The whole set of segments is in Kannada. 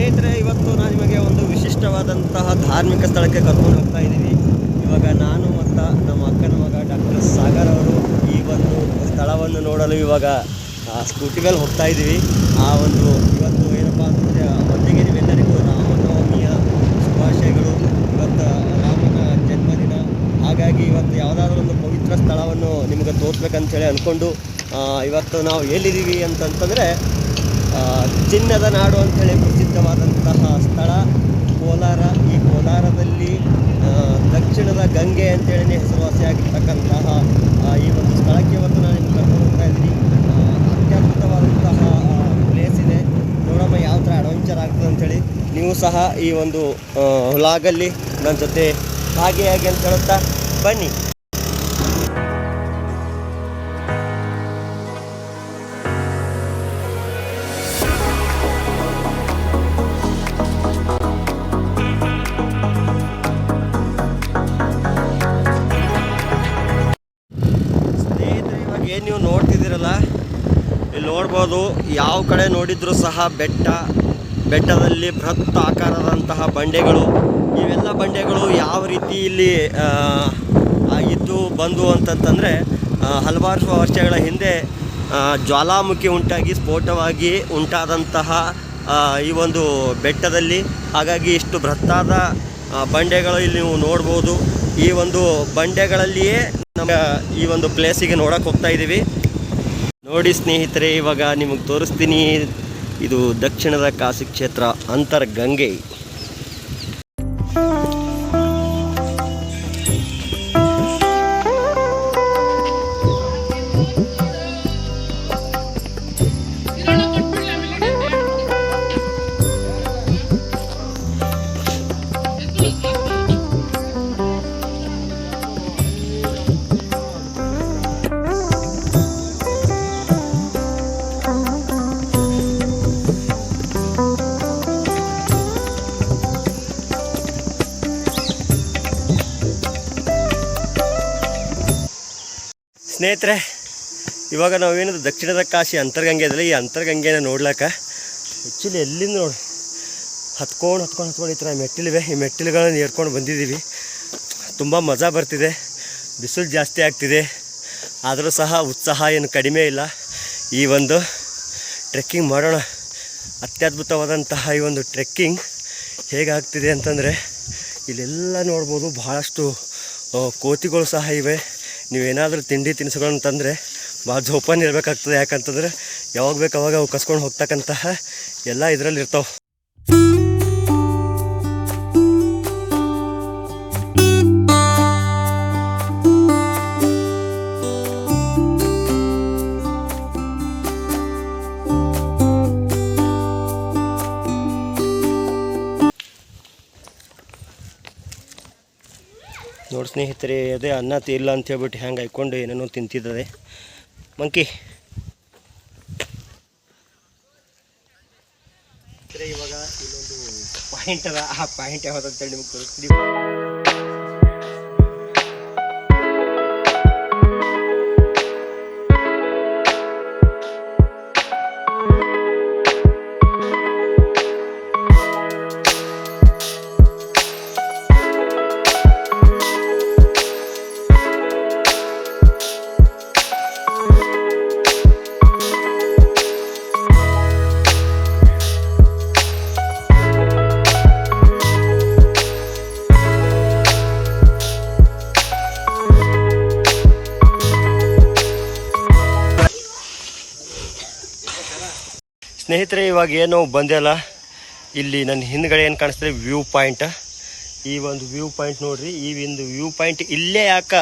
ಸ್ನೇಹಿತರೆ, ಇವತ್ತು ನಾನು ನಿಮಗೆ ಒಂದು ವಿಶಿಷ್ಟವಾದಂತಹ ಧಾರ್ಮಿಕ ಸ್ಥಳಕ್ಕೆ ಕರ್ಕೊಂಡು ಹೋಗ್ತಾ ಇದ್ದೀವಿ. ಇವಾಗ ನಾನು ಮತ್ತು ನಮ್ಮ ಅಕ್ಕನ ಮಗ ಡಾಕ್ಟರ್ ಸಾಗರ್ ಅವರು ಈ ಒಂದು ಸ್ಥಳವನ್ನು ನೋಡಲು ಇವಾಗ ಸ್ಕೂಟಿ ಮೇಲೆ ಹೋಗ್ತಾ ಇದ್ದೀವಿ. ಇವತ್ತು ಏನಪ್ಪ ಅಂತಂದರೆ ಮೊದಲಿಗೆ ನೀವೆಲ್ಲರಿಗೂ ರಾಮನವಮಿಯ ಶುಭಾಶಯಗಳು. ಇವತ್ತು ರಾಮನ ಜನ್ಮದಿನ, ಹಾಗಾಗಿ ಇವತ್ತು ಯಾವುದಾದ್ರೂ ಒಂದು ಪವಿತ್ರ ಸ್ಥಳವನ್ನು ನಿಮಗೆ ತೋರಿಸ್ಬೇಕಂತೇಳಿ ಅಂದ್ಕೊಂಡು ಇವತ್ತು ನಾವು ಎಲ್ಲಿದ್ದೀವಿ ಅಂತಂತಂದರೆ ಚಿನ್ನದ ನಾಡು ಅಂಥೇಳಿ ಪ್ರಸಿದ್ಧವಾದಂತಹ ಸ್ಥಳ ಕೋಲಾರ. ಈ ಕೋಲಾರದಲ್ಲಿ ದಕ್ಷಿಣದ ಗಂಗೆ ಅಂತೇಳಿ ಹೆಸರುವಾಸಿಯಾಗಿರ್ತಕ್ಕಂತಹ ಈ ಒಂದು ಸ್ಥಳಕ್ಕೆ ಇವತ್ತು ನಾನು ನಿಮ್ಗೆ ಕರ್ಕೊಂಡು ಹೋಗ್ತಾ ಇದ್ದೀನಿ. ಅತ್ಯದ್ಭುತವಾದಂತಹ ಪ್ಲೇಸ್ ಇದೆ. ನೋಡಮ್ಮ ಯಾವ ಥರ ಅಡ್ವೆಂಚರ್ ಆಗ್ತದೆ ಅಂಥೇಳಿ. ನೀವು ಸಹ ಈ ಒಂದು ವ್ಲಾಗಲ್ಲಿ ನನ್ನ ಜೊತೆ ಹಾಗೆ ಅಂತ ಹೇಳುತ್ತಾ ಬನ್ನಿ. ಏನು ನೀವು ನೋಡ್ತಿದ್ದೀರಲ್ಲ, ಇಲ್ಲಿ ನೋಡ್ಬೋದು ಯಾವ ಕಡೆ ನೋಡಿದರೂ ಸಹ ಬೆಟ್ಟದಲ್ಲಿ ಬೃಹತ್ ಆಕಾರದಂತಹ ಬಂಡೆಗಳು. ಇವೆಲ್ಲ ಬಂಡೆಗಳು ಯಾವ ರೀತಿ ಇಲ್ಲಿ ಇದ್ದು ಬಂದು ಅಂತಂತಂದರೆ ಹಲವಾರು ವರ್ಷಗಳ ಹಿಂದೆ ಜ್ವಾಲಾಮುಖಿ ಉಂಟಾಗಿ ಸ್ಫೋಟವಾಗಿ ಉಂಟಾದಂತಹ ಈ ಒಂದು ಬೆಟ್ಟದಲ್ಲಿ. ಹಾಗಾಗಿ ಇಷ್ಟು ಬೃಹತ್ತಾದ ಬಂಡೆಗಳು ಇಲ್ಲಿ ನೀವು ನೋಡ್ಬೋದು. ಈ ಒಂದು ಬಂಡೆಗಳಲ್ಲಿಯೇ ನಮ್ಮ ಈ ಒಂದು ಪ್ಲೇಸಿಗೆ ನೋಡಕ್ಕೆ ಹೋಗ್ತಾ ಇದ್ದೀವಿ. ನೋಡಿ ಸ್ನೇಹಿತರೆ, ಇವಾಗ ನಿಮಗೆ ತೋರಿಸ್ತೀನಿ. ಇದು ದಕ್ಷಿಣದ ಕಾಶಿ ಕ್ಷೇತ್ರ ಅಂತರ್ಗಂಗೆ. ಸ್ನೇಹಿತರೆ, ಇವಾಗ ನಾವೇನದು ದಕ್ಷಿಣದ ಕಾಶಿ ಅಂತರ್ಗಂಗೆ ಇದಲ್ಲ, ಈ ಅಂತರ್ಗಂಗೆನ ನೋಡ್ಲಿಕ್ಕೆ ಆ್ಯಕ್ಚುಲಿ ಎಲ್ಲಿಂದ ನೋಡಿ ಹತ್ಕೊಂಡು ಈ ಥರ ಮೆಟ್ಟಿಲಿವೆ. ಈ ಮೆಟ್ಟಿಲುಗಳನ್ನು ಏರ್ಕೊಂಡು ಬಂದಿದ್ದೀವಿ. ತುಂಬ ಮಜಾ ಬರ್ತಿದೆ. ಬಿಸಿಲು ಜಾಸ್ತಿ ಆಗ್ತಿದೆ, ಆದರೂ ಸಹ ಉತ್ಸಾಹ ಏನು ಕಡಿಮೆ ಇಲ್ಲ. ಈ ಒಂದು ಟ್ರೆಕ್ಕಿಂಗ್ ಮಾಡೋಣ. ಅತ್ಯದ್ಭುತವಾದಂತಹ ಈ ಒಂದು ಟ್ರೆಕ್ಕಿಂಗ್ ಹೇಗಾಗ್ತಿದೆ ಅಂತಂದರೆ ಇಲ್ಲೆಲ್ಲ ನೋಡ್ಬೋದು ಭಾಳಷ್ಟು ಕೋತಿಗಳು ಸಹ ಇವೆ. ನೀವೇನಾದರೂ ತಿಂಡಿ ತಿನಿಸುಗಳನ್ನು ತಂದರೆ ಭಾಳ ಜೋಪಾನ ಇರಬೇಕಾಗ್ತದೆ. ಯಾಕಂತಂದರೆ ಯಾವಾಗ ಬೇಕು ಅವಾಗ ಅವು ಕಸ್ಕೊಂಡು ಹೋಗ್ತಕ್ಕಂತಹ ಎಲ್ಲ ಇದರಲ್ಲಿ ಇರ್ತಾವೆ. ನೋಡಿ ಸ್ನೇಹಿತರೆ, ಅದೇ ಅನ್ನ ತೀರಿಲ್ಲ ಅಂತ ಹೇಳ್ಬಿಟ್ಟು ಹ್ಯಾಂಗೆ ಹಾಕ್ಕೊಂಡು ಏನೇನೋ ತಿಂತಿದ್ದದೆ ಮಂಕಿ. ಇವಾಗ ಇನ್ನೊಂದು ಪಾಯಿಂಟ್ ಅದ, ಆ ಪಾಯಿಂಟ್ ಯಾವುದಂತೇಳಿ ನಿಮ್ಗೆ ತೋರಿಸ್ತೀವಿ. ಸ್ನೇಹಿತರೆ, ಇವಾಗ ಏನೋ ಬಂದೆಲ್ಲ ಇಲ್ಲಿ ನನ್ನ ಹಿಂದ್ಗಡೆ ಏನು ಕಾಣಿಸ್ತದೆ ವ್ಯೂ ಪಾಯಿಂಟ್. ಈ ಒಂದು ವ್ಯೂ ಪಾಯಿಂಟ್ ನೋಡ್ರಿ. ಈ ಒಂದು ವ್ಯೂ ಪಾಯಿಂಟ್ ಇಲ್ಲೇ ಯಾಕೆ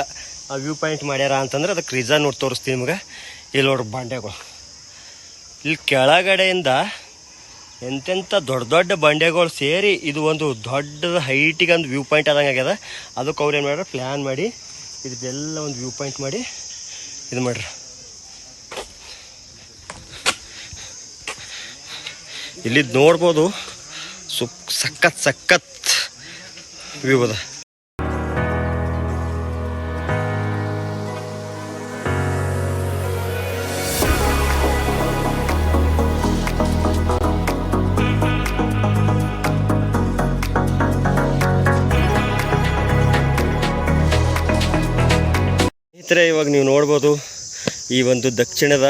ಆ ವ್ಯೂ ಪಾಯಿಂಟ್ ಮಾಡ್ಯಾರ ಅಂತಂದ್ರೆ ಅದಕ್ಕೆ ರೀಸನ್ ನೋಡಿ ತೋರಿಸ್ತೀನಿ ನಿಮ್ಗೆ. ಇಲ್ಲಿ ನೋಡ್ರಿ ಬಂಡೆಗಳು. ಇಲ್ಲಿ ಕೆಳಗಡೆಯಿಂದ ಎಂತೆಂಥ ದೊಡ್ಡ ಬಂಡೆಗಳು ಸೇರಿ ಇದು ಒಂದು ದೊಡ್ಡ ಹೈಟಿಗೆ ಒಂದು ವ್ಯೂ ಪಾಯಿಂಟ್ ಆದಂಗೆ ಆಗ್ಯದ. ಅದಕ್ಕೆ ಅವ್ರು ಏನು ಮಾಡ್ಯಾರ, ಪ್ಲ್ಯಾನ್ ಮಾಡಿ ಇದೆಲ್ಲ ಒಂದು ವ್ಯೂ ಪಾಯಿಂಟ್ ಮಾಡಿ ಇದು ಮಾಡ್ರಿ. ಇಲ್ಲಿ ನೋಡ್ಬೋದು ಸಖತ್ ವ್ಯೂ ಅದ. ಸ್ನೇಹಿತರೆ, ಇವಾಗ ನೀವು ನೋಡ್ಬೋದು ಈ ಒಂದು ದಕ್ಷಿಣದ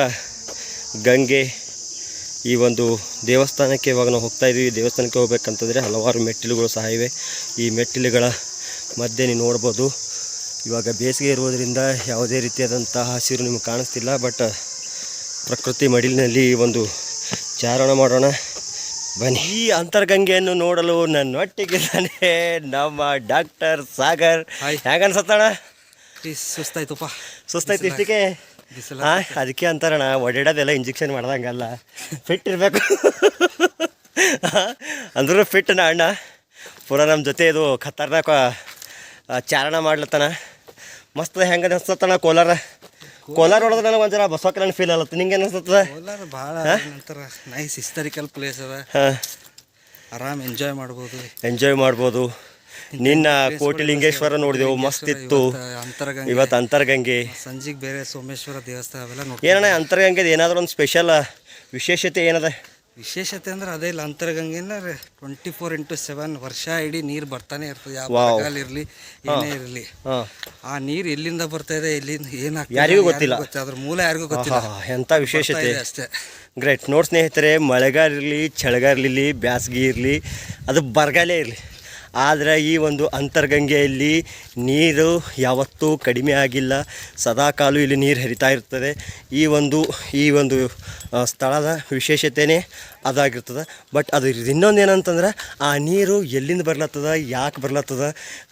ಗಂಗೆ ಈ ಒಂದು ದೇವಸ್ಥಾನಕ್ಕೆ ಇವಾಗ ನಾವು ಹೋಗ್ತಾ ಇದ್ದೀವಿ. ದೇವಸ್ಥಾನಕ್ಕೆ ಹೋಗ್ಬೇಕಂತಂದರೆ ಹಲವಾರು ಮೆಟ್ಟಿಲುಗಳು ಸಹ ಇವೆ. ಈ ಮೆಟ್ಟಿಲುಗಳ ಮಧ್ಯೆ ನೀವು ನೋಡ್ಬೋದು ಇವಾಗ ಬೇಸಿಗೆ ಇರುವುದರಿಂದ ಯಾವುದೇ ರೀತಿಯಾದಂತಹ ಹಸಿರು ನಿಮಗೆ ಕಾಣಿಸ್ತಿಲ್ಲ. ಬಟ್ ಪ್ರಕೃತಿ ಮಡಿಲಿನಲ್ಲಿ ಒಂದು ಚಾರಣ ಮಾಡೋಣ ಬನ್ನಿ. ಈ ಅಂತರ್ಗಂಗೆಯನ್ನು ನೋಡಲು ನನ್ನೊಟ್ಟಿಗಿದ್ದಾನೆ ನಮ್ಮ ಡಾಕ್ಟರ್ ಸಾಗರ್. ಹೇಗೆ ಅನ್ಸತ್ತಣ್ಣ? ಸುಸ್ತಾಯ್ತು ಇಷ್ಟಕ್ಕೆ? ಅದಕ್ಕೆ ಅಂತಾರಣ ಒಡ್ಯಾಡೋದೆಲ್ಲ ಇಂಜೆಕ್ಷನ್ ಮಾಡ್ದಂಗಲ್ಲ, ಫಿಟ್ ಇರಬೇಕು. ಅಂದ್ರೂ ಫಿಟ್ನ ಅಣ್ಣ ಪೂರ ನಮ್ಮ ಜೊತೆ ಇದು ಖತರ್ನಾಕ ಚಾರಣ ಮಾಡ್ಲತ್ತಾನ. ಮಸ್ತ್ ಹೆಂಗೆ ಅನ್ಸತ್ತಣ್ಣ ಕೋಲಾರ ನೋಡಿದ್ರೆ ನನಗೆ ಒಂಥರ ಬಸವಕಲ್ಯಾಣ ಫೀಲ್ ಆಲತ್ತ. ನಿಂಗೆ ಅನಿಸ್ತದ? ಕೋಲಾರ ಭಾಳ ನೈಸ್ ಹಿಸ್ಟಾರಿಕಲ್ ಪ್ಲೇಸ್ ಅದ. ಆರಾಮ್ ಎಂಜಾಯ್ ಮಾಡ್ಬೋದು. ನಿನ್ನ ಕೋಟಿಲಿಂಗೇಶ್ವರ ನೋಡಿದೆವು, ಮಸ್ತ್ ಇತ್ತು. ಇವತ್ತು ಅಂತರ್ಗಂಗೆ, ಸಂಜೆಗೆ ಬೇರೆ ಸೋಮೇಶ್ವರ ದೇವಸ್ಥಾನ ಅವೆಲ್ಲ ನೋಡಿ. ಏನಣ್ಣ ಅಂತರ್ಗಂಗೆದು ಏನಾದರೂ ಒಂದು ಸ್ಪೆಷಲ್ ವಿಶೇಷತೆ ಏನದ? ವಿಶೇಷತೆ ಅಂದ್ರೆ ಅದೇ ಇಲ್ಲ, ಅಂತರ್ಗಂಗೆನ 24x7 ವರ್ಷ ಇಡೀ ನೀರು ಬರ್ತಾನೆ ಇರ್ತದೆ. ಯಾವ ಇರಲಿ ಏನೇ ಇರಲಿ, ಆ ನೀರು ಎಲ್ಲಿಂದ ಬರ್ತಾ ಇದೆ, ಎಲ್ಲಿಂದ ಏನಾಗ್ತದೆ ಯಾರಿಗೂ ಗೊತ್ತಿಲ್ಲ. ಅದ್ರ ಮೂಲ ಯಾರಿಗೂ ಗೊತ್ತಿಲ್ಲ. ಎಂಥ ವಿಶೇಷತೆ ಅಷ್ಟೇ. ಗ್ರೇಟ್. ನೋಡಿ ಸ್ನೇಹಿತರೆ, ಮಳೆಗಾಲ ಇರಲಿ, ಚಳಿಗಾಲ ಇರಲಿ, ಬ್ಯಾಸಗಿ ಇರಲಿ, ಅದು ಬರಗಾಲೇ ಇರಲಿ, ಆದರೆ ಈ ಒಂದು ಅಂತರ್ಗಂಗೆಯಲ್ಲಿ ನೀರು ಯಾವತ್ತೂ ಕಡಿಮೆ ಆಗಿಲ್ಲ. ಸದಾಕಾಲ ಇಲ್ಲಿ ನೀರು ಹರಿತಾ ಇರ್ತದೆ. ಈ ಒಂದು ಸ್ಥಳದ ವಿಶೇಷತೆಯೇ ಅದಾಗಿರ್ತದೆ. ಬಟ್ ಅದು ಇನ್ನೊಂದು ಏನಂತಂದ್ರೆ, ಆ ನೀರು ಎಲ್ಲಿಂದ ಬರ್ಲತ್ತದ, ಯಾಕೆ ಬರ್ಲತ್ತದ,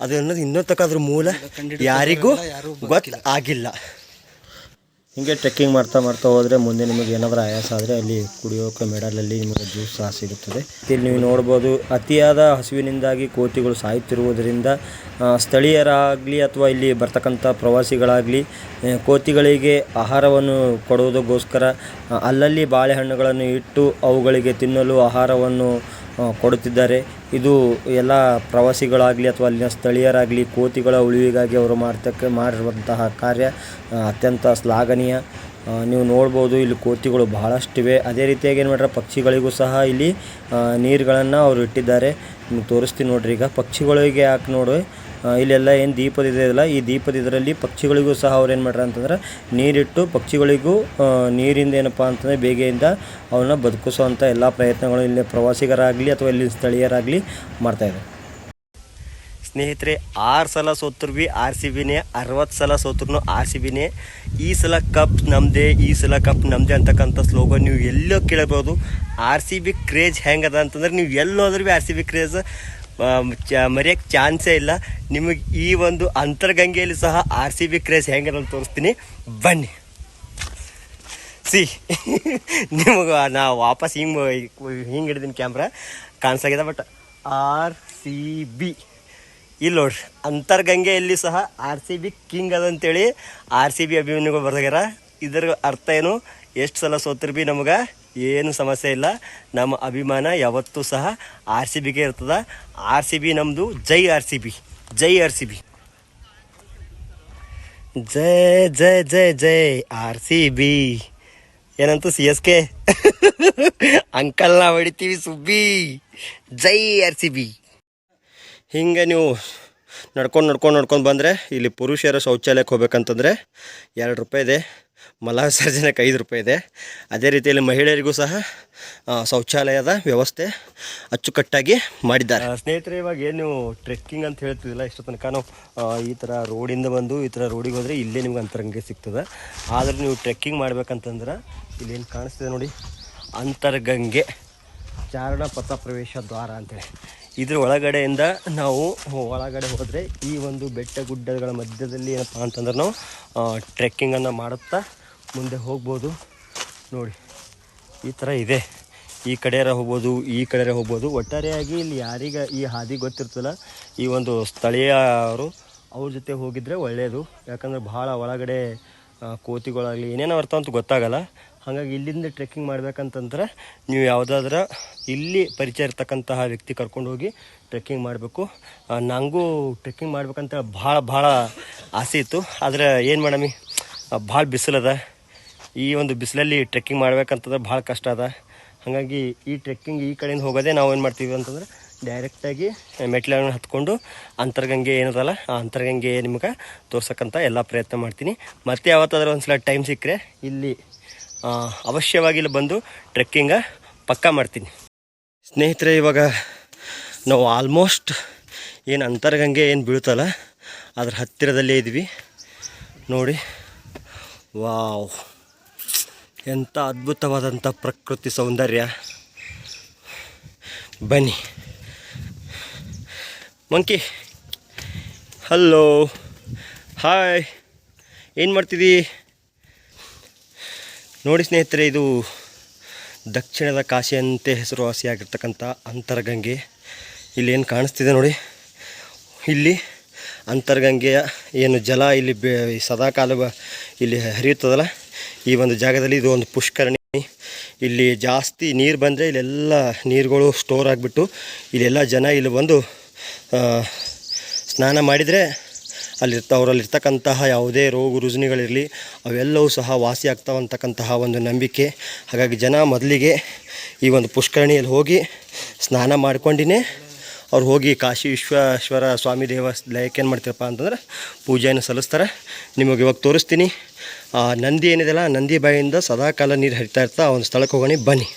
ಅದು ಅನ್ನೋದು ಇನ್ನೊಂದು ತಕ್ಕ ಅದ್ರ ಮೂಲ ಯಾರಿಗೂ ಗೊತ್ತಾಗಿಲ್ಲ. ಹೀಗೆ ಟ್ರೆಕ್ಕಿಂಗ್ ಮಾಡ್ತಾ ಹೋದರೆ ಮುಂದೆ ನಿಮಗೆ ಏನಾದರೂ ಆಯಾಸ ಆದರೆ ಅಲ್ಲಿ ಕುಡಿಯೋಕೆ ಮಿಡಲಲ್ಲಿ ನಿಮಗೆ ಜ್ಯೂಸ್ ಸಹ ಸಿಗುತ್ತದೆ. ಇಲ್ಲಿ ನೀವು ನೋಡ್ಬೋದು, ಅತಿಯಾದ ಹಸಿವಿನಿಂದಾಗಿ ಕೋತಿಗಳು ಸಾಯುತ್ತಿರುವುದರಿಂದ ಸ್ಥಳೀಯರಾಗಲಿ ಅಥವಾ ಇಲ್ಲಿ ಬರ್ತಕ್ಕಂಥ ಪ್ರವಾಸಿಗಳಾಗಲಿ ಕೋತಿಗಳಿಗೆ ಆಹಾರವನ್ನು ಕೊಡುವುದಕ್ಕೋಸ್ಕರ ಅಲ್ಲಲ್ಲಿ ಬಾಳೆಹಣ್ಣುಗಳನ್ನು ಇಟ್ಟು ಅವುಗಳಿಗೆ ತಿನ್ನಲು ಆಹಾರವನ್ನು ಕೊಡುತ್ತಿದ್ದಾರೆ. ಇದು ಎಲ್ಲ ಪ್ರವಾಸಿಗಳಾಗಲಿ ಅಥವಾ ಅಲ್ಲಿನ ಸ್ಥಳೀಯರಾಗಲಿ ಕೋತಿಗಳ ಉಳಿವಿಗಾಗಿ ಅವರು ಮಾಡಿರುವಂತಹ ಕಾರ್ಯ ಅತ್ಯಂತ ಶ್ಲಾಘನೀಯ. ನೀವು ನೋಡ್ಬೋದು ಇಲ್ಲಿ ಕೋತಿಗಳು ಬಹಳಷ್ಟಿವೆ. ಅದೇ ರೀತಿಯಾಗಿ ಏನು ಮಾಡ್ರೆ, ಪಕ್ಷಿಗಳಿಗೂ ಸಹ ಇಲ್ಲಿ ನೀರುಗಳನ್ನು ಅವರು ಇಟ್ಟಿದ್ದಾರೆ. ನಿಮ್ಗೆ ತೋರಿಸ್ತೀನಿ ನೋಡ್ರಿ. ಈಗ ಪಕ್ಷಿಗಳಿಗೆ ಯಾಕೆ ನೋಡಿ, ಇಲ್ಲೆಲ್ಲ ಏನು ದೀಪದ ಇದೆಯಲ್ಲ, ಈ ದೀಪದ ಇದರಲ್ಲಿ ಪಕ್ಷಿಗಳಿಗೂ ಸಹ ಅವ್ರು ಏನು ಮಾಡ್ಯಾರ ಅಂತಂದ್ರೆ ನೀರಿಟ್ಟು ಪಕ್ಷಿಗಳಿಗೂ ನೀರಿಂದ ಏನಪ್ಪ ಅಂತಂದರೆ ಬೇಗೆಯಿಂದ ಅವನ್ನ ಬದುಕಿಸುವಂಥ ಎಲ್ಲ ಪ್ರಯತ್ನಗಳು ಇಲ್ಲಿ ಪ್ರವಾಸಿಗರಾಗಲಿ ಅಥವಾ ಇಲ್ಲಿ ಸ್ಥಳೀಯರಾಗಲಿ ಮಾಡ್ತಾಯಿದ್ದಾರೆ. ಸ್ನೇಹಿತರೆ, 6 ಸಲ ಸೋತ್ರೂ RCBನೇ, 60 ಸಲ ಸೋತ್ರೂ RCBನೇ. ಈ ಸಲ ಕಪ್ ನಮ್ಮದೇ ಅಂತಕ್ಕಂಥ ಸ್ಲೋಗನ್ ನೀವು ಎಲ್ಲೋ ಕೇಳಬಹುದು. RCB ಕ್ರೇಜ್ ಹೆಂಗದ ಅಂತಂದ್ರೆ ನೀವು ಎಲ್ಲೋದ್ರೂ RCB ಕ್ರೇಜ್ ಮರೆಯೋಕ್ಕೆ ಚಾನ್ಸೇ ಇಲ್ಲ. ನಿಮಗೆ ಈ ಒಂದು ಅಂತರ್ಗಂಗೆಯಲ್ಲಿ ಸಹ RCB ಕ್ರೇಜ್ ಹೆಂಗದ ಅಂತ ತೋರಿಸ್ತೀನಿ ಬನ್ನಿ. ನಿಮಗೆ ನಾ ವಾಪಸ್ ಹಿಂಗೆ ಹಿಡಿದೀನಿ, ಕ್ಯಾಮ್ರಾ ಕಾಣಿಸಾಗಿದೆ. ಬಟ್ RCB ಇಲ್ಲಿ ನೋಡ್ರಿ, ಅಂತರ್ಗಂಗೆಯಲ್ಲಿ ಸಹ RCB ಕಿಂಗ್ ಅದಂತೇಳಿ RCB ಅಭಿಮಾನಿಗಳು ಬರ್ದಾಗ್ಯಾರ. ಇದರ ಅರ್ಥ ಏನು? ಎಷ್ಟು ಸಲ ಸೋತ್ರು ನಮಗೆ ಏನು ಸಮಸ್ಯೆ ಇಲ್ಲ. ನಮ್ಮ ಅಭಿಮಾನ ಯಾವತ್ತೂ ಸಹ RCBಗೆ ಇರ್ತದೆ. RCB ನಮ್ಮದು. ಜೈ RCB, ಜೈ RCB, ಜೈ ಜೈ ಜೈ ಜೈ RCB. ಏನಂತೂ CSK ಅಂಕಲ್ನ ಹೊಡಿತೀವಿ ಸುಬ್ಬಿ. ಜೈ RCB. ಹಿಂಗೆ ನೀವು ನಡ್ಕೊಂಡು ಬಂದರೆ ಇಲ್ಲಿ ಪುರುಷರ ಶೌಚಾಲಯಕ್ಕೆ ಹೋಗ್ಬೇಕಂತಂದರೆ 2 ರೂಪಾಯಿ ಇದೆ, ಮಲ ವಿಸರ್ಜನೆಗೆ 5 ರೂಪಾಯಿ ಇದೆ. ಅದೇ ರೀತಿಯಲ್ಲಿ ಮಹಿಳೆಯರಿಗೂ ಸಹ ಶೌಚಾಲಯದ ವ್ಯವಸ್ಥೆ ಅಚ್ಚುಕಟ್ಟಾಗಿ ಮಾಡಿದ್ದಾರೆ. ಸ್ನೇಹಿತರೆ, ಇವಾಗ ಏನು ಟ್ರೆಕ್ಕಿಂಗ್ ಅಂತ ಹೇಳ್ತಿದ್ದಿಲ್ಲ, ಇಷ್ಟು ತನಕ ನಾವು ಈ ಥರ ರೋಡಿಂದ ಬಂದು ಈ ಥರ ರೋಡಿಗೆ ಹೋದರೆ ಇಲ್ಲೇ ನಿಮ್ಗೆ ಅಂತರ್ಗಂಗೆ ಸಿಗ್ತದೆ. ಆದರೆ ನೀವು ಟ್ರೆಕ್ಕಿಂಗ್ ಮಾಡ್ಬೇಕಂತಂದ್ರೆ ಇಲ್ಲೇನು ಕಾಣಿಸ್ತಿದೆ ನೋಡಿ, ಅಂತರ್ಗಂಗೆ ಚಾರಣ ಪಥ ಪ್ರವೇಶ ದ್ವಾರ ಅಂತೇಳಿ. ಇದ್ರ ಒಳಗಡೆಯಿಂದ ನಾವು ಒಳಗಡೆ ಹೋದರೆ ಈ ಒಂದು ಬೆಟ್ಟ ಗುಡ್ಡಗಳ ಮಧ್ಯದಲ್ಲಿ ಏನಪ್ಪ ಅಂತಂದ್ರೆ ನಾವು ಟ್ರೆಕ್ಕಿಂಗನ್ನು ಮಾಡುತ್ತಾ ಮುಂದೆ ಹೋಗ್ಬೋದು. ನೋಡಿ, ಈ ಥರ ಇದೆ. ಈ ಕಡೆಯರ ಹೋಗ್ಬೋದು, ಈ ಕಡೆಯರ ಹೋಗ್ಬೋದು. ಒಟ್ಟಾರೆಯಾಗಿ ಇಲ್ಲಿ ಯಾರಿಗೆ ಈ ಹಾದಿ ಗೊತ್ತಿರ್ತಲ್ಲ, ಈ ಒಂದು ಸ್ಥಳೀಯರು ಅವ್ರ ಜೊತೆ ಹೋಗಿದ್ರೆ ಒಳ್ಳೆಯದು. ಯಾಕಂದರೆ ಭಾಳ ಒಳಗಡೆ ಕೋತಿಗಳಾಗಲಿ ಏನೇನೋ ಅರ್ಥ ಅಂತ ಗೊತ್ತಾಗಲ್ಲ. ಹಾಗಾಗಿ ಇಲ್ಲಿಂದ ಟ್ರೆಕ್ಕಿಂಗ್ ಮಾಡ್ಬೇಕಂತಂದ್ರೆ ನೀವು ಯಾವುದಾದ್ರೂ ಇಲ್ಲಿ ಪರಿಚಯ ಇರ್ತಕ್ಕಂತಹ ವ್ಯಕ್ತಿ ಕರ್ಕೊಂಡು ಹೋಗಿ ಟ್ರೆಕ್ಕಿಂಗ್ ಮಾಡಬೇಕು. ನನಗೂ ಟ್ರೆಕ್ಕಿಂಗ್ ಮಾಡ್ಬೇಕಂತ ಭಾಳ ಆಸೆ ಇತ್ತು. ಆದರೆ ಏನು ಮಾಡಮಿ, ಭಾಳ ಬಿಸಿಲದ. ಈ ಒಂದು ಬಿಸಿಲಲ್ಲಿ ಟ್ರೆಕ್ಕಿಂಗ್ ಮಾಡ್ಬೇಕಂತಂದ್ರೆ ಭಾಳ ಕಷ್ಟ ಅದ. ಹಾಗಾಗಿ ಈ ಟ್ರೆಕ್ಕಿಂಗ್ ಈ ಕಡೆಯಿಂದ ಹೋಗೋದೇ ನಾವು ಏನು ಮಾಡ್ತೀವಿ ಅಂತಂದ್ರೆ ಡೈರೆಕ್ಟಾಗಿ ಮೆಟ್ಲನ್ನು ಹತ್ಕೊಂಡು ಅಂತರ್ಗಂಗೆ ಏನದಲ್ಲ ಆ ಅಂತರ್ಗಂಗೆ ನಿಮ್ಗೆ ತೋರ್ಸಕ್ಕಂತ ಎಲ್ಲ ಪ್ರಯತ್ನ ಮಾಡ್ತೀನಿ. ಮತ್ತೆ ಯಾವತ್ತಾದ್ರೂ ಒಂದ್ಸಲ ಟೈಮ್ ಸಿಕ್ಕರೆ ಇಲ್ಲಿ ಅವಶ್ಯವಾಗಿ ಇಲ್ಲಿ ಬಂದು ಟ್ರೆಕ್ಕಿಂಗ ಪಕ್ಕಾ ಮಾಡ್ತೀನಿ. ಸ್ನೇಹಿತರೆ, ಇವಾಗ ನಾವು ಆಲ್ಮೋಸ್ಟ್ ಏನು ಅಂತರ್ಗಂಗೆ ಏನು ಬೀಳ್ತಲ್ಲ ಅದ್ರ ಹತ್ತಿರದಲ್ಲೇ ಇದ್ವಿ ನೋಡಿ. ವಾವ್, ಎಂಥ ಅದ್ಭುತವಾದಂಥ ಪ್ರಕೃತಿ ಸೌಂದರ್ಯ. ಬನ್ನಿ ಮಂಕಿ, ಹಲೋ, ಹಾಯ್, ಏನು ಮಾಡ್ತಿದ್ದೀ? ನೋಡಿ ಸ್ನೇಹಿತರೆ, ಇದು ದಕ್ಷಿಣದ ಕಾಶಿ ಅಂತೆ ಹೆಸರುವಾಸಿಯಾಗಿರ್ತಕ್ಕಂಥ ಅಂತರ್ಗಂಗೆ. ಇಲ್ಲಿ ಏನು ಕಾಣಿಸ್ತಿದೆ ನೋಡಿ, ಇಲ್ಲಿ ಅಂತರ್ಗಂಗೆಯ ಏನು ಜಲ ಇಲ್ಲಿ ಸದಾಕಾಲ ಇಲ್ಲಿ ಹರಿಯುತ್ತದಲ್ಲ, ಈ ಒಂದು ಜಾಗದಲ್ಲಿ ಇದು ಒಂದು ಪುಷ್ಕರಣಿ. ಇಲ್ಲಿ ಜಾಸ್ತಿ ನೀರು ಬಂದರೆ ಇಲ್ಲೆಲ್ಲ ನೀರುಗಳು ಸ್ಟೋರ್ ಆಗಿಬಿಟ್ಟು ಇಲ್ಲೆಲ್ಲ ಜನ ಇಲ್ಲಿ ಬಂದು ಸ್ನಾನ ಮಾಡಿದರೆ ಅವರಲ್ಲಿರ್ತಕ್ಕಂತಹ ಯಾವುದೇ ರೋಗ ರುಜಿನಗಳಿರಲಿ ಅವೆಲ್ಲವೂ ಸಹ ವಾಸಿ ಆಗ್ತಾವಂತಕ್ಕಂತಹ ಒಂದು ನಂಬಿಕೆ. ಹಾಗಾಗಿ ಜನ ಮೊದಲಿಗೆ ಈ ಒಂದು ಪುಷ್ಕರಣಿಯಲ್ಲಿ ಹೋಗಿ ಸ್ನಾನ ಮಾಡ್ಕೊಂಡಿನೇ ಅವ್ರು ಹೋಗಿ ಕಾಶಿ ವಿಶ್ವೇಶ್ವರ ಸ್ವಾಮಿ ದೇವಾಲಯಕ್ಕೆ ಏನು ಮಾಡ್ತಾರಪ್ಪ ಅಂತಂದ್ರೆ ಪೂಜೆಯನ್ನು ಸಲ್ಲಿಸ್ತಾರೆ. ನಿಮಗೆ ಇವಾಗ ತೋರಿಸ್ತೀನಿ. ನಂದಿ ಏನಿದೆಲ್ಲ, ನಂದಿ ಬಾಯಿಯಿಂದ ಸದಾಕಾಲ ನೀರು ಹರಿತಾ ಇರ್ತಾ ಆ ಒಂದು ಸ್ಥಳಕ್ಕೆ ಹೋಗೋಣ, ಬನ್ನಿ.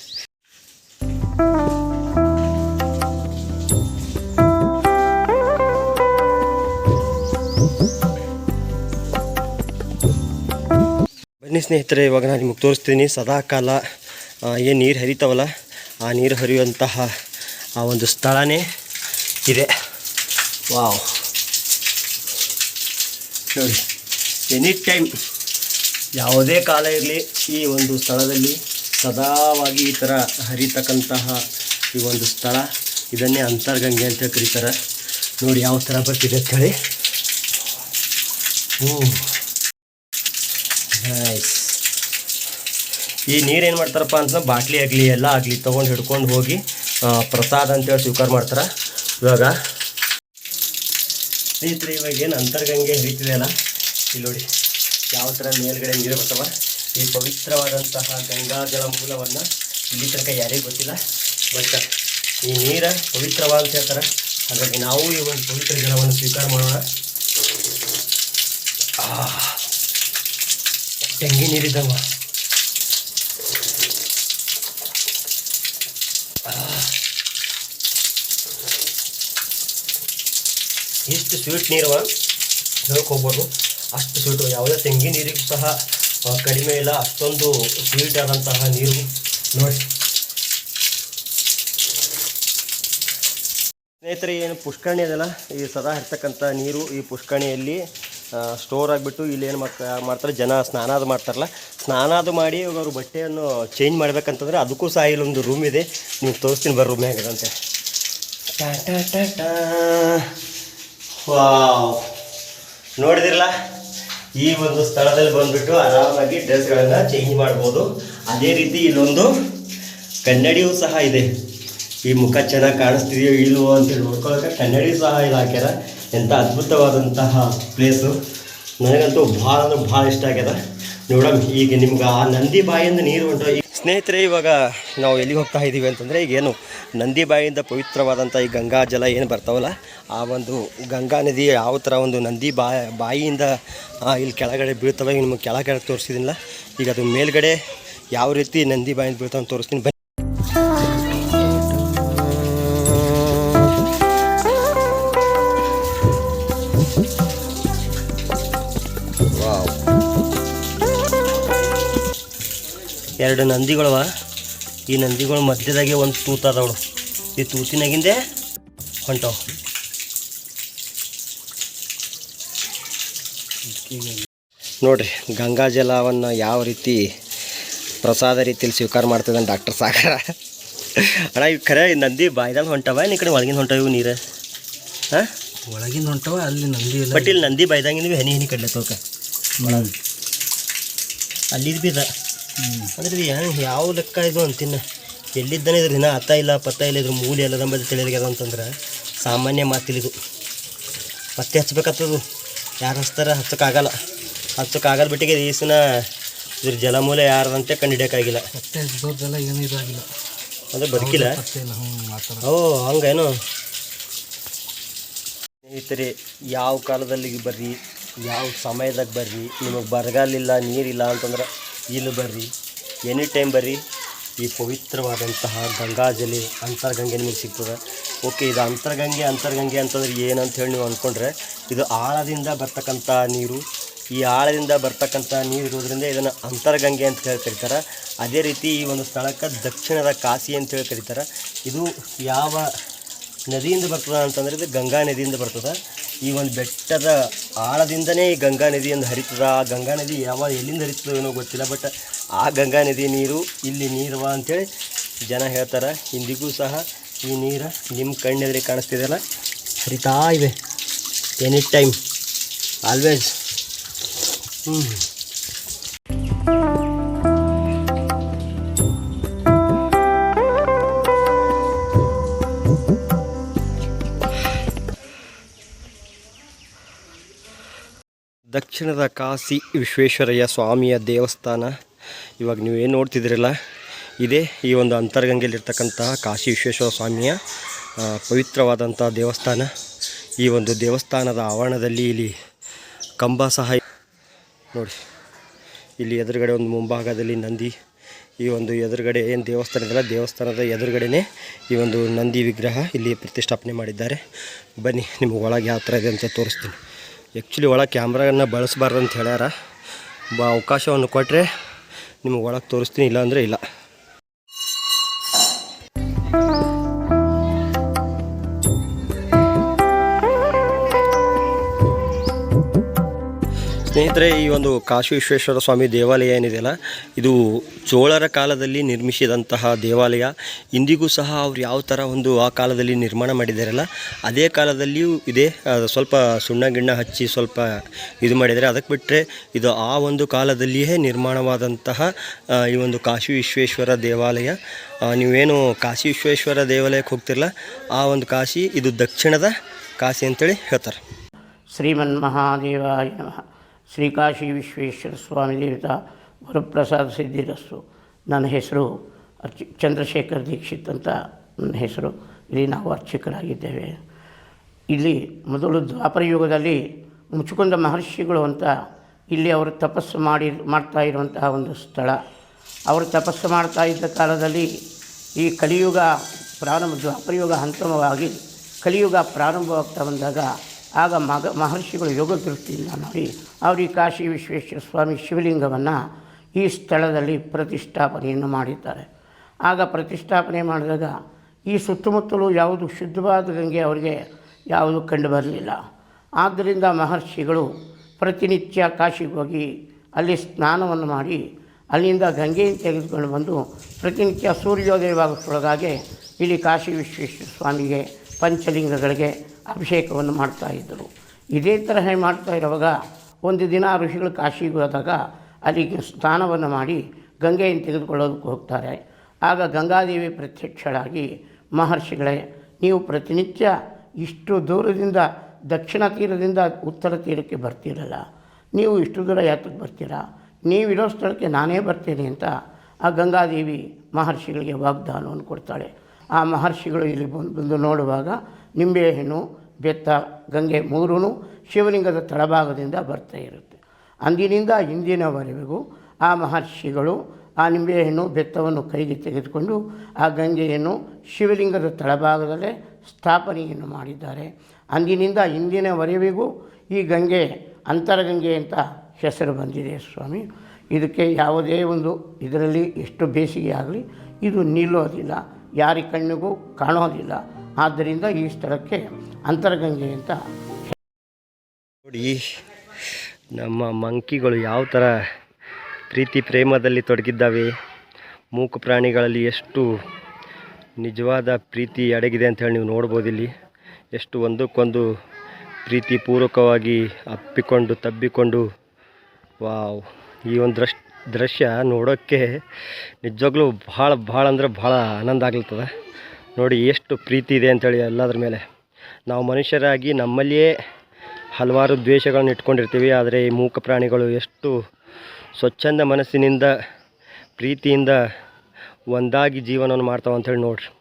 ಬನ್ನಿ ಸ್ನೇಹಿತರೆ, ಇವಾಗ ನಾನು ನಿಮಗೆ ತೋರಿಸ್ತೀನಿ ಸದಾಕಾಲ ಏನು ನೀರು ಹರಿತಾವಲ್ಲ ಆ ನೀರು ಹರಿಯುವಂತಹ ಆ ಒಂದು ಸ್ಥಳನೇ ಇದೆ. ವಾವ್, ನೋಡಿ, ಎನಿ ಟೈಮ್ ಯಾವುದೇ ಕಾಲ ಇರಲಿ ಈ ಒಂದು ಸ್ಥಳದಲ್ಲಿ ಸದಾವಾಗಿ ಈ ಥರ ಹರಿತಕ್ಕಂತಹ ಈ ಒಂದು ಸ್ಥಳ, ಇದನ್ನೇ ಅಂತರ್ಗಂಗೆ ಅಂತ ಕರೀತಾರೆ. ನೋಡಿ ಯಾವ ಥರ ಬರ್ತಿದೆ ಅಂತ ಹೇಳಿ. ನೈಸ್. ಈ ನೀರೇನು ಮಾಡ್ತಾರಪ್ಪ ಅಂತ ಬಾಟ್ಲಿ ಆಗಲಿ ಎಲ್ಲ ಆಗಲಿ ತೊಗೊಂಡು ಹಿಡ್ಕೊಂಡು ಹೋಗಿ ಪ್ರಸಾದ ಅಂತೇಳಿ ಸ್ವೀಕಾರ ಮಾಡ್ತಾರೆ. ಇವಾಗ ಸ್ನೇಹಿತರೆ, ಇವಾಗ ಏನು ಅಂತರ್ಗಂಗೆ ಹರಿತಿದೆಯಲ್ಲ, ಇಲ್ಲಿ ನೋಡಿ ಯಾವ ಥರ ಮೇಲ್ಗಡೆ ನೀರು ಬರ್ತಾವ. ಈ ಪವಿತ್ರವಾದಂತಹ ಗಂಗಾಜಲ ಮೂಲವನ್ನು ಇಲ್ಲಿ ತನಕ ಯಾರಿಗೂ ಗೊತ್ತಿಲ್ಲ, ಬಟ್ ಈ ನೀರು ಪವಿತ್ರವಾದ ಅಂತ ಹೇಳ್ತಾರೆ. ಹಾಗಾಗಿ ನಾವು ಈ ಒಂದು ಪವಿತ್ರ ಜಲವನ್ನು ಸ್ವೀಕಾರ ಮಾಡೋಣ. ತೆಂಗಿ ನೀರಿದ್ದವ, ಎಷ್ಟು ಸ್ವೀಟ್ ನೀರವ ಹೇಳಕ್ಕೆ ಹೋಗ್ಬೋದು, ಅಷ್ಟು ಸ್ವೀಟು. ಯಾವುದೇ ತೆಂಗಿನ ನೀರಿಗೂ ಸಹ ಕಡಿಮೆ ಇಲ್ಲ, ಅಷ್ಟೊಂದು ಸ್ವೀಟ್ ಆದಂತಹ ನೀರು ನೋಡಿ. ಸ್ನೇಹಿತರೆ, ಏನು ಪುಷ್ಕರಣಿ ಅದಲ್ಲ, ಈ ಸದಾ ಇರ್ತಕ್ಕಂಥ ನೀರು ಈ ಪುಷ್ಕರಣಿಯಲ್ಲಿ ಸ್ಟೋರ್ ಆಗಿಬಿಟ್ಟು ಇಲ್ಲಿ ಏನು ಮಾಡ್ತಾರೆ ಜನ ಸ್ನಾನ ಮಾಡ್ತಾರಲ್ಲ, ಸ್ನಾನ ಮಾಡಿ ಇವಾಗ ಅವರು ಬಟ್ಟೆಯನ್ನು ಚೇಂಜ್ ಮಾಡ್ಬೇಕಂತಂದರೆ ಅದಕ್ಕೂ ಸಹ ಇಲ್ಲೊಂದು ರೂಮ್ ಇದೆ. ನೀವು ತೋರಿಸ್ತೀನಿ ಬರ್ರಿ ರೂಮ್ ಹೇಗದಂತೆ. ವಾವ್, ನೋಡಿದಿರಲ್ಲ, ಈ ಒಂದು ಸ್ಥಳದಲ್ಲಿ ಬಂದುಬಿಟ್ಟು ಆರಾಮಾಗಿ ಡ್ರೆಸ್ಗಳನ್ನು ಚೇಂಜ್ ಮಾಡ್ಬೋದು. ಅದೇ ರೀತಿ ಇಲ್ಲೊಂದು ಕನ್ನಡಿಯೂ ಸಹ ಇದೆ. ಈ ಮುಖ ಚೆನ್ನಾಗಿ ಕಾಣಿಸ್ತಿದೆಯೋ ಇಲ್ವೋ ಅಂತೇಳಿ ನೋಡ್ಕೊಳ್ಳೋಕೆ ಕನ್ನಡಿ ಸಹ ಇಲ್ಲಿ ಹಾಕ್ಯಾರ. ಎಂಥ ಅದ್ಭುತವಾದಂತಹ ಪ್ಲೇಸು, ನನಗಂತೂ ಭಾಳ ಅಂದ್ರೆ ಭಾಳ ಇಷ್ಟ ಆಗ್ಯದ. ನೋಡಮ್ ಈಗ ನಿಮ್ಗೆ ಆ ನಂದಿ ಬಾಯಿಂದ ನೀರು ಹೊಂಟು. ಸ್ನೇಹಿತರೆ, ಇವಾಗ ನಾವು ಎಲ್ಲಿಗೆ ಹೋಗ್ತಾ ಇದ್ದೀವಿ ಅಂತಂದರೆ, ಈಗೇನು ನಂದಿ ಬಾಯಿಂದ ಪವಿತ್ರವಾದಂಥ ಈ ಗಂಗಾ ಜಲ ಏನು ಬರ್ತಾವಲ್ಲ, ಆ ಒಂದು ಗಂಗಾ ನದಿ ಯಾವ ಥರ ಒಂದು ನಂದಿ ಬಾಯಿಯಿಂದ ಇಲ್ಲಿ ಕೆಳಗಡೆ ಬೀಳ್ತವೆ. ಈಗ ನಿಮಗೆ ಕೆಳಗಡೆ ತೋರಿಸಿದಿಲ್ಲ, ಈಗ ಅದು ಮೇಲ್ಗಡೆ ಯಾವ ರೀತಿ ನಂದಿ ಬಾಯಿಂದ ಬೀಳ್ತಾವೆ ಅಂತ ತೋರಿಸ್ತೀನಿ ಬನ್ನಿ. ಎರಡು ನಂದಿಗಳವ, ಈ ನಂದಿಗಳು ಮಧ್ಯದಾಗೆ ಒಂದು ತೂತ ಅದಾವಳು, ಈ ತೂತಿನಾಗಿಂದೆ ಹೊಂಟವು. ನೋಡ್ರಿ ಗಂಗಾ ಜಲವನ್ನು ಯಾವ ರೀತಿ ಪ್ರಸಾದ ರೀತಿಯಲ್ಲಿ ಸ್ವೀಕಾರ ಮಾಡ್ತಿದ್ದಾನೆ ಡಾಕ್ಟರ್ ಸಾಗರ. ಅಣ್ಣ ಇವು ಖರೆ ನಂದಿ ಬಾಯ್ದಾಗ ಹೊಂಟವ, ಈ ಕಡೆ ಒಳಗಿನ ಹೊಂಟವ ಇವು ನೀರು? ಹಾಂ, ಒಳಗಿನ ಹೊಂಟವ, ಅಲ್ಲಿ ನಂದಿ ಇಲ್ಲ. ಬಟ್ ಇಲ್ಲಿ ನಂದಿ ಬಾಯ್ದಾಗಿನ ಹನಿ ಹನಿ ಕಡ್ಲೆ ತೋಕ ಅಲ್ಲಿದ್ದು ಬೀದ. ಅಂದ್ರೆ ಇದು ಯಾವ ಲೆಕ್ಕ ಇದು ಅಂತಿನ್ನ ಎಲ್ಲಿದ್ದಾನೆ ಇದ್ರ ದಿನ ಅತ್ತ ಇಲ್ಲ ಪತ್ತ ಇಲ್ಲ, ಇದ್ರ ಮೂಲೆ ಎಲ್ಲ ನಂಬದು ತಿಳಿಯಲ್ಗ್ಯದ ಅಂತಂದ್ರೆ ಸಾಮಾನ್ಯ ಮಾತಿಲಿದು. ಮತ್ತೆ ಹಚ್ಬೇಕಾಗ್ತದು, ಯಾರು ಹಚ್ತಾರೆ? ಹಚ್ಚೋಕ್ಕಾಗಲ್ಲ ಬಿಟ್ಟಿಗೆ ಈಸಿನ ಇದ್ರ ಜಲಮೂಲ ಯಾರದಂತೆ ಕಂಡು ಹಿಡಿಯೋಕ್ಕಾಗಿಲ್ಲ. ಮತ್ತೆ ಹಚ್ಬೋದಲ್ಲ, ಏನೂ ಇದಾಗಿಲ್ಲ. ಅಂದರೆ ಬದುಕಿಲ್ಲ. ಓ ಹಂಗೇನು. ಸ್ನೇಹಿತರೆ, ಯಾವ ಕಾಲದಲ್ಲಿ ಬರ್ರಿ, ಯಾವ ಸಮಯದಾಗ ಬರ್ರಿ, ನಿಮಗೆ ಬರಗಾಲಿಲ್ಲ ನೀರಿಲ್ಲ ಅಂತಂದ್ರೆ ಇಲ್ಲಿ ಬರ್ರಿ, ಎನಿ ಟೈಮ್ ಬರ್ರಿ. ಈ ಪವಿತ್ರವಾದಂತಹ ಗಂಗಾಜಲಿ ಅಂತರ್ಗಂಗೆ ನಿಮಗೆ ಸಿಗ್ತದೆ. ಓಕೆ, ಇದು ಅಂತರ್ಗಂಗೆ ಅಂತಂದ್ರೆ ಏನಂತ ಹೇಳಿ ನೀವು ಅಂದ್ಕೊಂಡ್ರೆ, ಇದು ಆಳದಿಂದ ಬರ್ತಕ್ಕಂಥ ನೀರು. ಈ ಆಳದಿಂದ ಬರ್ತಕ್ಕಂಥ ನೀರು ಇರೋದ್ರಿಂದ ಇದನ್ನು ಅಂತರ್ಗಂಗೆ ಅಂತ ಹೇಳಿ ಕರೀತಾರೆ. ಅದೇ ರೀತಿ ಈ ಒಂದು ಸ್ಥಳಕ್ಕೆ ದಕ್ಷಿಣದ ಕಾಶಿ ಅಂತ ಹೇಳಿ ಕರೀತಾರೆ. ಇದು ಯಾವ ನದಿಯಿಂದ ಬರ್ತದೆ ಅಂತಂದರೆ ಇದು ಗಂಗಾ ನದಿಯಿಂದ ಬರ್ತದೆ. ಈ ಒಂದು ಬೆಟ್ಟದ ಆಳದಿಂದನೇ ಈ ಗಂಗಾ ನದಿಯಿಂದ ಹರಿತದೆ. ಆ ಗಂಗಾ ನದಿ ಎಲ್ಲಿಂದ ಹರಿತದೋ ಏನೋ ಗೊತ್ತಿಲ್ಲ, ಬಟ್ ಆ ಗಂಗಾ ನದಿ ನೀರು ಇಲ್ಲಿ ನೀರವ ಅಂಥೇಳಿ ಜನ ಹೇಳ್ತಾರೆ. ಇಂದಿಗೂ ಸಹ ಈ ನೀರು ನಿಮ್ಮ ಕಣ್ಣೆದುರಿಗೆ ಕಾಣಿಸ್ತಿದೆಯಲ್ಲ, ಹರಿತಾ ಇವೆ ಎನಿ ಟೈಮ್, ಆಲ್ವೇಸ್. ದಕ್ಷಿಣದ ಕಾಶಿ ವಿಶ್ವೇಶ್ವರಯ್ಯ ಸ್ವಾಮಿಯ ದೇವಸ್ಥಾನ. ಇವಾಗ ನೀವೇನು ನೋಡ್ತಿದ್ದೀರಲ್ಲ, ಇದೇ ಈ ಒಂದು ಅಂತರ್ಗಂಗೆಯಲ್ಲಿರ್ತಕ್ಕಂತಹ ಕಾಶಿ ವಿಶ್ವೇಶ್ವರ ಸ್ವಾಮಿಯ ಪವಿತ್ರವಾದಂಥ ದೇವಸ್ಥಾನ. ಈ ಒಂದು ದೇವಸ್ಥಾನದ ಆವರಣದಲ್ಲಿ ಇಲ್ಲಿ ಕಂಬ ಸಹ ನೋಡಿ. ಇಲ್ಲಿ ಎದುರುಗಡೆ ಒಂದು ಮುಂಭಾಗದಲ್ಲಿ ನಂದಿ, ಈ ಒಂದು ಎದುರುಗಡೆ ಏನು ದೇವಸ್ಥಾನ ಇದೆಯಲ್ಲ, ದೇವಸ್ಥಾನದ ಎದುರುಗಡೆನೇ ಈ ಒಂದು ನಂದಿ ವಿಗ್ರಹ ಇಲ್ಲಿ ಪ್ರತಿಷ್ಠಾಪನೆ ಮಾಡಿದ್ದಾರೆ. ಬನ್ನಿ, ನಿಮಗೆ ಒಳಗೆ ಯಾವ ಥರ ಇದೆ ಅಂತ ತೋರಿಸ್ತೀನಿ. ಆ್ಯಕ್ಚುಲಿ ಒಳಗೆ ಕ್ಯಾಮ್ರಾನ ಬಳಸಬಾರ್ದು ಅಂತ ಹೇಳ್ಯಾರ. ಅವಕಾಶವನ್ನು ಕೊಟ್ಟರೆ ನಿಮಗೆ ಒಳಗೆ ತೋರಿಸ್ತೀನಿ, ಇಲ್ಲಾಂದರೆ ಇಲ್ಲ. ಸ್ನೇಹಿತರೆ, ಈ ಒಂದು ಕಾಶಿ ವಿಶ್ವೇಶ್ವರ ಸ್ವಾಮಿ ದೇವಾಲಯ ಏನಿದೆಯಲ್ಲ, ಇದು ಚೋಳರ ಕಾಲದಲ್ಲಿ ನಿರ್ಮಿಸಿದಂತಹ ದೇವಾಲಯ. ಇಂದಿಗೂ ಸಹ ಅವ್ರು ಯಾವ ಥರ ಒಂದು ಆ ಕಾಲದಲ್ಲಿ ನಿರ್ಮಾಣ ಮಾಡಿದ್ದಾರಲ್ಲ, ಅದೇ ಕಾಲದಲ್ಲಿಯೂ ಇದೆ. ಸ್ವಲ್ಪ ಸುಣ್ಣ ಗಿಣ್ಣ ಹಚ್ಚಿ ಸ್ವಲ್ಪ ಇದು ಮಾಡಿದ್ದಾರೆ. ಅದಕ್ಕೆ ಬಿಟ್ಟರೆ ಇದು ಆ ಒಂದು ಕಾಲದಲ್ಲಿಯೇ ನಿರ್ಮಾಣವಾದಂತಹ ಈ ಒಂದು ಕಾಶಿ ವಿಶ್ವೇಶ್ವರ ದೇವಾಲಯ. ನೀವೇನು ಕಾಶಿ ವಿಶ್ವೇಶ್ವರ ದೇವಾಲಯಕ್ಕೆ ಹೋಗ್ತಿರಲ್ಲ, ಆ ಒಂದು ಕಾಶಿ ಇದು ದಕ್ಷಿಣದ ಕಾಶಿ ಅಂತೇಳಿ ಹೇಳ್ತಾರೆ. ಶ್ರೀಮನ್ಮಹಾದೇವಾಯ ನಮಃ. ಶ್ರೀಕಾಶಿ ವಿಶ್ವೇಶ್ವರ ಸ್ವಾಮಿ ದೇವತಾ ವರಪ್ರಸಾದ ಸಿದ್ಧಿರಸ್ತು. ನನ್ನ ಹೆಸರು ಚಂದ್ರಶೇಖರ್ ದೀಕ್ಷಿತ್ ಅಂತ ನನ್ನ ಹೆಸರು. ಇಲ್ಲಿ ನಾವು ಅರ್ಚಕರಾಗಿದ್ದೇವೆ. ಇಲ್ಲಿ ಮೊದಲು ದ್ವಾಪರ ಯುಗದಲ್ಲಿ ಮುಚುಕುಂದ ಮಹರ್ಷಿಗಳು ಅಂತ ಇಲ್ಲಿ ಅವರು ತಪಸ್ಸು ಮಾಡ್ತಾ ಇರುವಂತಹ ಒಂದು ಸ್ಥಳ. ಅವರು ತಪಸ್ಸು ಮಾಡ್ತಾ ಇದ್ದ ಕಾಲದಲ್ಲಿ ಈ ಕಲಿಯುಗ ದ್ವಾಪರ ಯುಗ ಅಂತಿಮವಾಗಿ ಕಲಿಯುಗ ಪ್ರಾರಂಭವಾಗ್ತಾ ಬಂದಾಗ ಆಗ ಮಹರ್ಷಿಗಳು ಯೋಗ ದೃಷ್ಟಿಯಿಂದ ನೋಡಿ ಅವರು ಈ ಕಾಶಿ ವಿಶ್ವೇಶ್ವರ ಸ್ವಾಮಿ ಶಿವಲಿಂಗವನ್ನು ಈ ಸ್ಥಳದಲ್ಲಿ ಪ್ರತಿಷ್ಠಾಪನೆಯನ್ನು ಮಾಡಿದ್ದಾರೆ. ಆಗ ಪ್ರತಿಷ್ಠಾಪನೆ ಮಾಡಿದಾಗ ಈ ಸುತ್ತಮುತ್ತಲೂ ಯಾವುದು ಶುದ್ಧವಾದ ಗಂಗೆ ಅವರಿಗೆ ಯಾವುದು ಕಂಡು ಬರಲಿಲ್ಲ. ಆದ್ದರಿಂದ ಮಹರ್ಷಿಗಳು ಪ್ರತಿನಿತ್ಯ ಕಾಶಿಗೆ ಹೋಗಿ ಅಲ್ಲಿ ಸ್ನಾನವನ್ನು ಮಾಡಿ ಅಲ್ಲಿಂದ ಗಂಗೆಯನ್ನು ತೆಗೆದುಕೊಂಡು ಬಂದು ಪ್ರತಿನಿತ್ಯ ಸೂರ್ಯೋದಯವಾಗೋಷ್ಟರೊಳಗಾಗಿ ಇಲ್ಲಿ ಕಾಶಿ ವಿಶ್ವೇಶ್ವರ ಸ್ವಾಮಿಗೆ ಪಂಚಲಿಂಗಗಳಿಗೆ ಅಭಿಷೇಕವನ್ನು ಮಾಡ್ತಾಯಿದ್ದರು. ಇದೇ ತರಹ ಮಾಡ್ತಾ ಇರುವಾಗ ಒಂದು ದಿನ ಋಷಿಗಳು ಕಾಶಿಗೆ ಹೋದಾಗ ಅಲ್ಲಿಗೆ ಸ್ನಾನವನ್ನು ಮಾಡಿ ಗಂಗೆಯನ್ನು ತೆಗೆದುಕೊಳ್ಳೋದಕ್ಕೆ ಹೋಗ್ತಾರೆ. ಆಗ ಗಂಗಾದೇವಿ ಪ್ರತ್ಯಕ್ಷಳಾಗಿ, ಮಹರ್ಷಿಗಳೇ, ನೀವು ಪ್ರತಿನಿತ್ಯ ಇಷ್ಟು ದೂರದಿಂದ ದಕ್ಷಿಣ ತೀರದಿಂದ ಉತ್ತರ ತೀರಕ್ಕೆ ಬರ್ತೀರಲ್ಲ, ನೀವು ಇಷ್ಟು ದೂರ ಯಾತಕ್ಕೆ ಬರ್ತೀರಾ? ನೀವಿರೋ ಸ್ಥಳಕ್ಕೆ ನಾನೇ ಬರ್ತೀನಿ ಅಂತ ಆ ಗಂಗಾದೇವಿ ಮಹರ್ಷಿಗಳಿಗೆ ವಾಗ್ದಾನವನ್ನು ಕೊಡ್ತಾಳೆ. ಆ ಮಹರ್ಷಿಗಳು ಇಲ್ಲಿ ಬಂದು ನೋಡುವಾಗ ನಿಂಬೆಹಣ್ಣು, ಬೆತ್ತ, ಗಂಗೆ ಮೂರೂ ಶಿವಲಿಂಗದ ತಳಭಾಗದಿಂದ ಬರ್ತಾ ಇರುತ್ತೆ. ಅಂದಿನಿಂದ ಇಂದಿನವರೆಗೂ ಆ ಮಹರ್ಷಿಗಳು ಆ ನಿಂಬೆಹಣ್ಣು ಬೆತ್ತವನ್ನು ಕೈಗೆ ತೆಗೆದುಕೊಂಡು ಆ ಗಂಗೆಯನ್ನು ಶಿವಲಿಂಗದ ತಳಭಾಗದಲ್ಲೇ ಸ್ಥಾಪನೆಯನ್ನು ಮಾಡಿದ್ದಾರೆ. ಅಂದಿನಿಂದ ಇಂದಿನವರೆಗೂ ಈ ಗಂಗೆ ಅಂತರಗಂಗೆ ಅಂತ ಹೆಸರು ಬಂದಿದೆ ಸ್ವಾಮಿ. ಇದಕ್ಕೆ ಯಾವುದೇ ಒಂದು ಇದರಲ್ಲಿ ಎಷ್ಟು ಬೇಸಿಗೆ ಆಗಲಿ ಇದು ನಿಲ್ಲೋದಿಲ್ಲ, ಯಾರ ಕಣ್ಣಿಗೂ ಕಾಣೋದಿಲ್ಲ. ಆದ್ದರಿಂದ ಈ ಸ್ಥಳಕ್ಕೆ ಅಂತರಗಂಗೆ ಅಂತ. ನೋಡಿ, ನಮ್ಮ ಮಂಕಿಗಳು ಯಾವ ಥರ ಪ್ರೀತಿ ಪ್ರೇಮದಲ್ಲಿ ತೊಡಗಿದ್ದಾವೆ. ಮೂಕ ಪ್ರಾಣಿಗಳಲ್ಲಿ ಎಷ್ಟು ನಿಜವಾದ ಪ್ರೀತಿ ಅಡಗಿದೆ ಅಂತ ಹೇಳಿ ನೀವು ನೋಡ್ಬೋದು. ಇಲ್ಲಿ ಎಷ್ಟು ಒಂದಕ್ಕೊಂದು ಪ್ರೀತಿಪೂರ್ವಕವಾಗಿ ಅಪ್ಪಿಕೊಂಡು ತಬ್ಬಿಕೊಂಡು, ವಾವ್, ಈ ಒಂದು ದೃಶ್ಯ ನೋಡೋಕ್ಕೆ ನಿಜವಾಗ್ಲೂ ಭಾಳ ಅಂದರೆ ಭಾಳ ಆನಂದ ಆಗ್ಲತ್ತದ. ನೋಡಿ ಎಷ್ಟು ಪ್ರೀತಿ ಇದೆ ಅಂಥೇಳಿ ಎಲ್ಲದ್ರ ಮೇಲೆ. ನಾವು ಮನುಷ್ಯರಾಗಿ ನಮ್ಮಲ್ಲಿಯೇ ಹಲವಾರು ದ್ವೇಷಗಳನ್ನು ಇಟ್ಕೊಂಡಿರ್ತೀವಿ. ಆದರೆ ಈ ಮೂಕ ಪ್ರಾಣಿಗಳು ಎಷ್ಟು ಸ್ವಚ್ಛಂದ ಮನಸ್ಸಿನಿಂದ ಪ್ರೀತಿಯಿಂದ ಒಂದಾಗಿ ಜೀವನವನ್ನು ಮಾಡ್ತಾವೆ ಅಂಥೇಳಿ ನೋಡ್ರಿ.